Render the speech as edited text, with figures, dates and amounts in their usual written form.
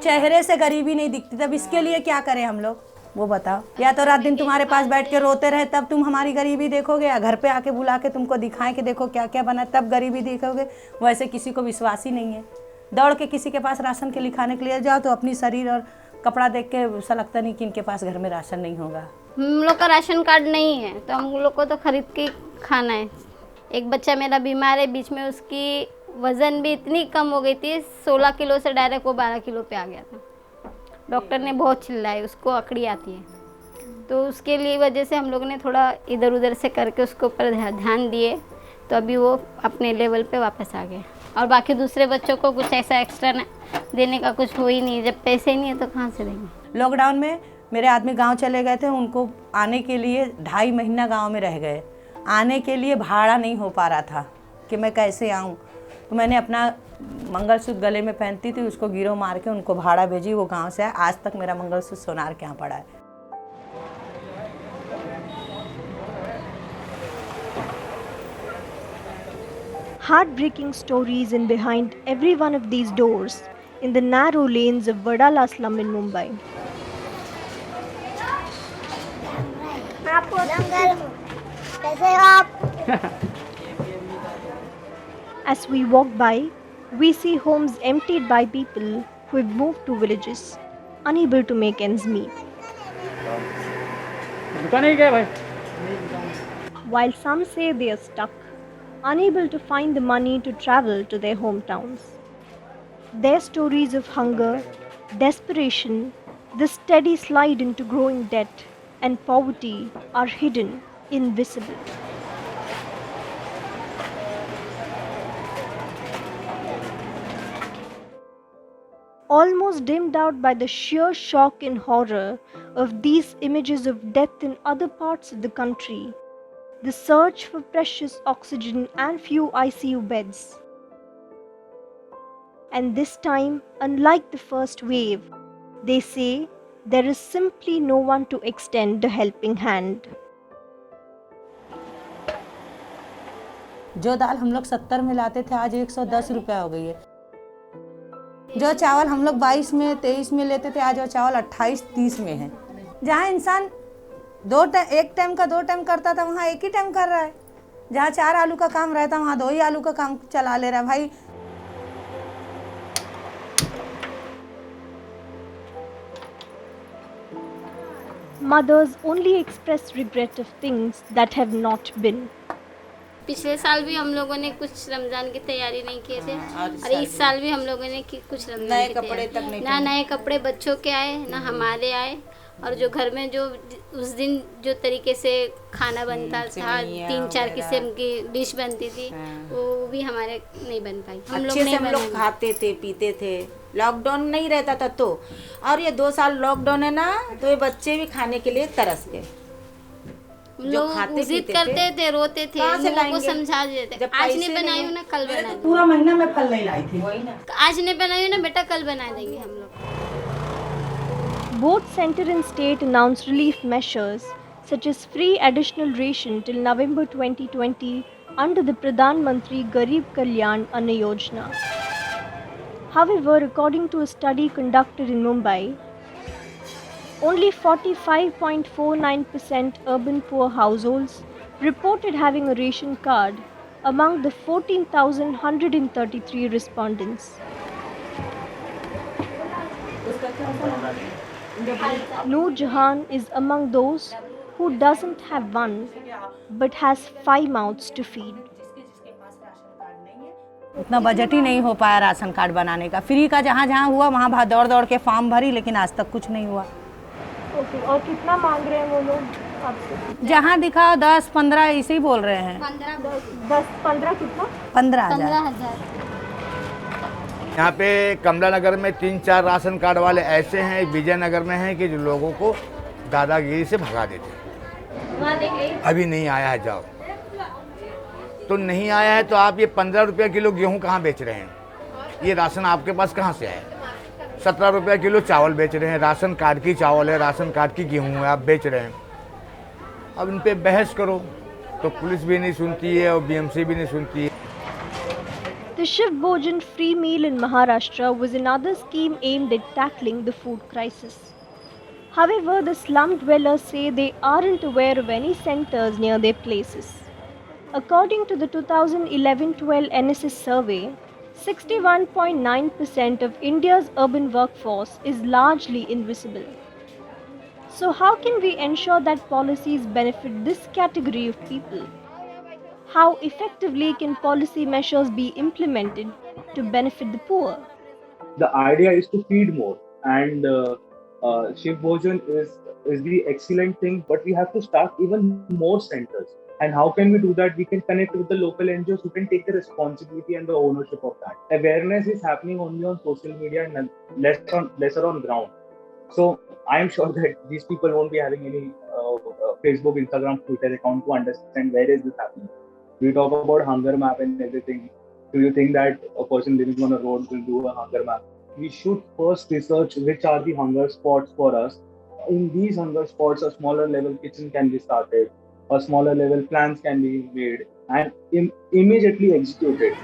चेहरे से गरीबी नहीं दिखती, तब इसके लिए क्या करें हम लोग, वो बताओ। या तो रात दिन तुम्हारे पास बैठ के रोते रहे तब तुम हमारी गरीबी देखोगे, या घर पे आके बुला के तुमको दिखाएं कि देखो क्या क्या बना तब गरीबी देखोगे। वैसे किसी को विश्वास ही नहीं है। दौड़ के किसी के पास राशन के लिखाने के लिए जाओ तो अपनी शरीर और कपड़ा देख के ऐसा लगता नहीं कि इनके पास घर में राशन नहीं होगा। हम लोग का राशन कार्ड नहीं है तो हम लोग को तो खरीद के खाना है। एक बच्चा मेरा बीमार है, बीच में उसकी वज़न भी इतनी कम हो गई थी, 16 किलो से डायरेक्ट वो 12 किलो पे आ गया था। डॉक्टर ने बहुत चिल्लाए, उसको अकड़ी आती है, तो उसके लिए वजह से हम लोग ने थोड़ा इधर उधर से करके उसके ऊपर ध्यान दिए, तो अभी वो अपने लेवल पे वापस आ गए। और बाकी दूसरे बच्चों को कुछ ऐसा एक्स्ट्रा देने का कुछ हो ही नहीं, जब पैसे ही नहीं है तो कहाँ से देंगे। लॉकडाउन में मेरे आदमी गांव चले गए थे, उनको आने के लिए 2.5 महीना गांव में रह गए। आने के लिए भाड़ा नहीं हो पा रहा था कि मैं कैसे आऊं, तो मैंने अपना मंगलसूत्र गले में पहनती थी उसको गिरो मार के उनको भाड़ा भेजी, वो गांव से आए। आज तक मेरा मंगलसूत्र सोनार के यहाँ पड़ा है। Heartbreaking stories in behind every one of these doors in the narrow lanes of Wadala slum in Mumbai. As we walk by, we see homes emptied by people who have moved to villages, unable to make ends meet. While some say they are stuck, unable to find the money to travel to their hometowns. Their stories of hunger, desperation, the steady slide into growing debt, and poverty are hidden, invisible. Almost dimmed out by the sheer shock and horror of these images of death in other parts of the country, the search for precious oxygen and few ICU beds. And this time, unlike the first wave, they say there is simply no one to extend a helping hand. जो दाल हम लोग 70 में लाते थे आज 110 रुपया हो गई है। जो चावल हम लोग 22 में 23 में लेते थे आज वो चावल 28-30 में है। जहाँ इंसान एक टाइम का 2 टाइम करता था वहाँ 1 ही टाइम कर रहा है। जहाँ 4 आलू का काम रहता वहाँ 2 ही आलू का काम चला ले रहा है भाई। Mothers only express regret of things that have not been. पिछले साल भी हम लोगों ने कुछ रमज़ान की तैयारी नहीं किए थे, और इस साल भी हम लोगों ने कुछ रमज़ान की कपड़े तक नहीं, ना नए कपड़े बच्चों के आए ना हमारे आए। और जो घर में जो उस दिन जो तरीके से खाना बनता था, 3-4 किस्म की डिश बनती थी, वो भी हमारे नहीं बन पाई। हम लोग खाते थे पीते थे, लॉकडाउन नहीं रहता था तो। और ये 2 साल लॉकडाउन है ना, तो ये बच्चे भी खाने के लिए तरस गए। जो खाते जिद करते थे, रोते थे, उनको समझा देते, आज नहीं बनाई हूँ ना कल बना देंगे। पूरा महीना में फल नहीं लाई थी, आज नहीं बनाई हूँ ना बेटा कल बना देंगे हम लोग। Both center and state announced relief measures such as free additional ration till November 2020 under the Pradhan Mantri Garib Kalyan Anna Yojana. However, according to a study conducted in Mumbai, only 45.49% urban poor households reported having a ration card among the 14,133 respondents. Noor Jahan is among those who doesn't have one but has 5 mouths to feed. उतना budget ही नहीं हो पाया ration card बनाने का। Free का जहाँ जहाँ हुआ वहाँ दौड़ दौड़ के फॉर्म भरी, लेकिन आज तक कुछ नहीं हुआ। ओके, और कितना मांग रहे हैं वो लोग आपसे? जहाँ दिखाओ 10-15 इसे ही बोल रहे हैं। 10-15 कितना? 15,000। यहाँ पे कमला नगर में 3-4 राशन कार्ड वाले ऐसे हैं, विजयनगर में हैं कि जो लोगों को दादागिरी से भगा देते। अभी नहीं आया है, जाओ। तो नहीं आया है तो आप ये 15 रुपये किलो गेहूँ कहाँ बेच रहे हैं? ये राशन आपके पास कहाँ से आया? 17 रुपये किलो चावल बेच रहे हैं, राशन कार्ड की चावल है, राशन कार्ड की गेहूँ है, आप बेच रहे हैं। अब इन पे बहस करो तो पुलिस भी नहीं सुनती है और बीएमसी भी नहीं सुनती है। The Shiv Bhojan free meal in Maharashtra was another scheme aimed at tackling the food crisis. However, the slum dwellers say they aren't aware of any centers near their places. According to the 2011-12 NSS survey, 61.9% of India's urban workforce is largely invisible. So how can we ensure that policies benefit this category of people? How effectively can policy measures be implemented to benefit the poor? The idea is to feed more, and Shiv Bhojan is the excellent thing, but we have to start even more centers. And how can we do that? We can connect with the local NGOs who can take the responsibility and the ownership of that. Awareness is happening only on social media and lesser on ground. So I am sure that these people won't be having any Facebook, Instagram, Twitter account to understand where is this happening. We talk about hunger map and everything. Do you think that a person living on a road will do a hunger map? We should first research which are the hunger spots for us. In these hunger spots, a smaller level kitchen can be started, a smaller level plans can be made and immediately executed.